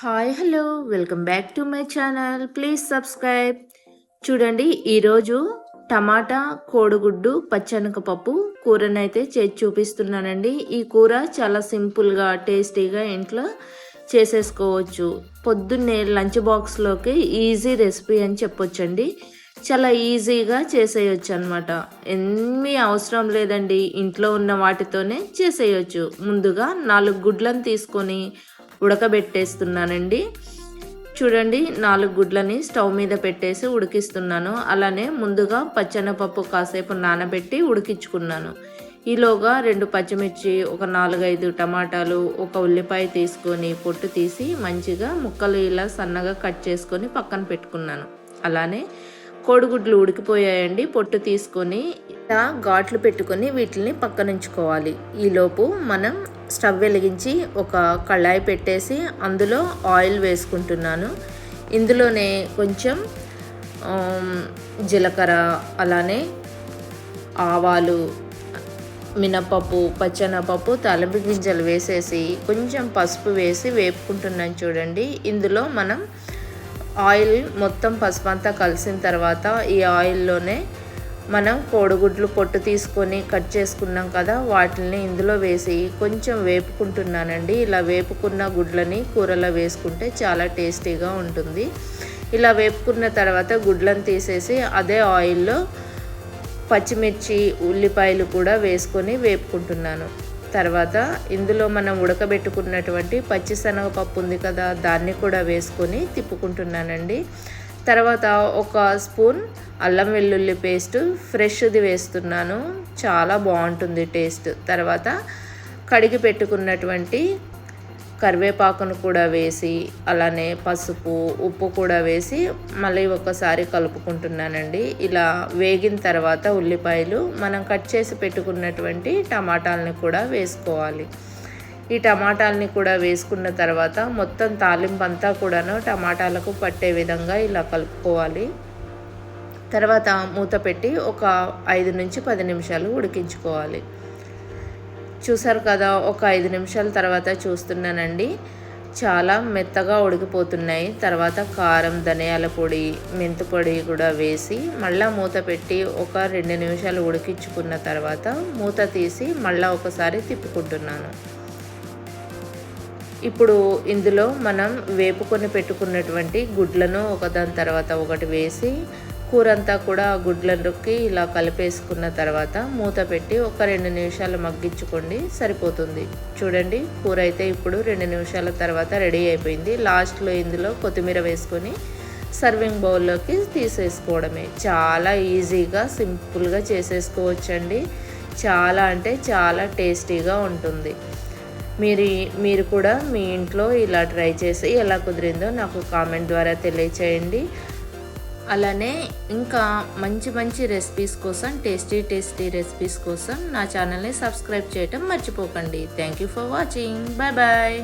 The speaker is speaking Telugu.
Hi hello welcome back to my channel please subscribe. చూడండి, ఈరోజు టమాటా కోడిగుడ్డు పచ్చెనగపప్పు కూరనైతే చేసి చూపిస్తున్నానండి. ఈ కూర చాలా సింపుల్గా టేస్టీగా ఇంట్లో చేసేసుకోవచ్చు. పొద్దున్నే లంచ్ బాక్స్లోకి ఈజీ రెసిపీ అని చెప్పొచ్చండి. చాలా ఈజీగా చేసేయచ్చు అనమాట. ఏమీ అవసరం లేదండి, ఇంట్లో ఉన్న వాటితోనే చేసేయచ్చు. ముందుగా 4 గుడ్లను తీసుకొని ఉడకబెట్టేస్తున్నానండి. చూడండి, 4 గుడ్లని స్టవ్ మీద పెట్టేసి ఉడికిస్తున్నాను. అలానే ముందుగా పచ్చెనపప్పు కాసేపు నానబెట్టి ఉడికించుకున్నాను. ఈలోగా 2 పచ్చిమిర్చి, ఒక 4-5 టమాటాలు, ఒక ఉల్లిపాయ తీసుకొని పొట్టు తీసి మంచిగా ముక్కలు ఇలా సన్నగా కట్ చేసుకొని పక్కన పెట్టుకున్నాను. అలానే కోడిగుడ్లు ఉడికిపోయాయండి. పొట్టు తీసుకొని ఇలా ఘాట్లు పెట్టుకొని వీటిని పక్కనుంచుకోవాలి. ఈలోపు మనం స్టవ్ వెలిగించి ఒక కళాయి పెట్టేసి అందులో ఆయిల్ వేసుకుంటున్నాను. ఇందులోనే కొంచెం జీలకర్ర, అలానే ఆవాలు, మినపప్పు, పచ్చెనపప్పు, తాలింపు గింజలు వేసేసి కొంచెం పసుపు వేసి వేపుకుంటున్నాను. చూడండి, ఇందులో మనం ఆయిల్ మొత్తం పసుపు అంతా కలిసిన తర్వాత ఈ ఆయిల్లోనే మనం కోడిగుడ్లు పొట్టు తీసుకొని కట్ చేసుకున్నాం కదా, వాటిని ఇందులో వేసి కొంచెం వేపుకుంటున్నానండి. ఇలా వేపుకున్న గుడ్లని కూరలో వేసుకుంటే చాలా టేస్టీగా ఉంటుంది. ఇలా వేపుకున్న తర్వాత గుడ్లను తీసేసి అదే ఆయిల్లో పచ్చిమిర్చి, ఉల్లిపాయలు కూడా వేసుకొని వేపుకుంటున్నాను. తర్వాత ఇందులో మనం ఉడకబెట్టుకున్నటువంటి పచ్చిశనగపప్పు ఉంది కదా, దాన్ని కూడా వేసుకొని తిప్పుకుంటున్నానండి. తర్వాత ఒక స్పూన్ అల్లం వెల్లుల్లి పేస్ట్ ఫ్రెష్ది వేస్తున్నాను, చాలా బాగుంటుంది టేస్ట్. తర్వాత కడిగి పెట్టుకున్నటువంటి కరివేపాకును కూడా వేసి అలానే పసుపు, ఉప్పు కూడా వేసి మళ్ళీ ఒకసారి కలుపుకుంటున్నానండి. ఇలా వేగిన తర్వాత ఉల్లిపాయలు మనం కట్ చేసి పెట్టుకున్నటువంటి టమాటాలని కూడా వేసుకోవాలి. ఈ టమాటాలని కూడా వేసుకున్న తర్వాత మొత్తం తాలింపు అంతా కూడాను టమాటాలకు పట్టే విధంగా ఇలా కలుపుకోవాలి. తర్వాత మూత పెట్టి ఒక 5 నుంచి 10 నిమిషాలు ఉడికించుకోవాలి. చూసారు కదా, ఒక 5 నిమిషాల తర్వాత చూస్తున్నానండి, చాలా మెత్తగా ఉడికిపోతున్నాయి. తర్వాత కారం, ధనియాల పొడి, మెంతు పొడి కూడా వేసి మళ్ళీ మూత పెట్టి ఒక 2 నిమిషాలు ఉడికించుకున్న తర్వాత మూత తీసి మళ్ళీ ఒకసారి తిప్పుకుంటున్నాను. ఇప్పుడు ఇందులో మనం వేపుకొని పెట్టుకున్నటువంటి గుడ్లను ఒకదాని తర్వాత ఒకటి వేసి కూరంతా కూడా గుడ్లకి ఇలా కలిపేసుకున్న తర్వాత మూత పెట్టి ఒక 2 నిమిషాలు మగ్గించుకోండి, సరిపోతుంది. చూడండి, కూర అయితే ఇప్పుడు 2 నిమిషాల తర్వాత రెడీ అయిపోయింది. లాస్ట్లో ఇందులో కొత్తిమీర వేసుకొని సర్వింగ్ బౌల్లోకి తీసేసుకోవడమే. చాలా ఈజీగా సింపుల్గా చేసేసుకోవచ్చండి. చాలా అంటే చాలా టేస్టీగా ఉంటుంది. మీరు కూడా మీ ఇంట్లో ఇలా ట్రై చేసి ఎలా కుదిరిందో నాకు కామెంట్ ద్వారా తెలియచేయండి. అలానే ఇంకా మంచి రెసిపీస్ కోసం, టేస్టీ రెసిపీస్ కోసం నా ఛానల్ని సబ్స్క్రైబ్ చేయటం మర్చిపోకండి. Thank you for watching. Bye bye.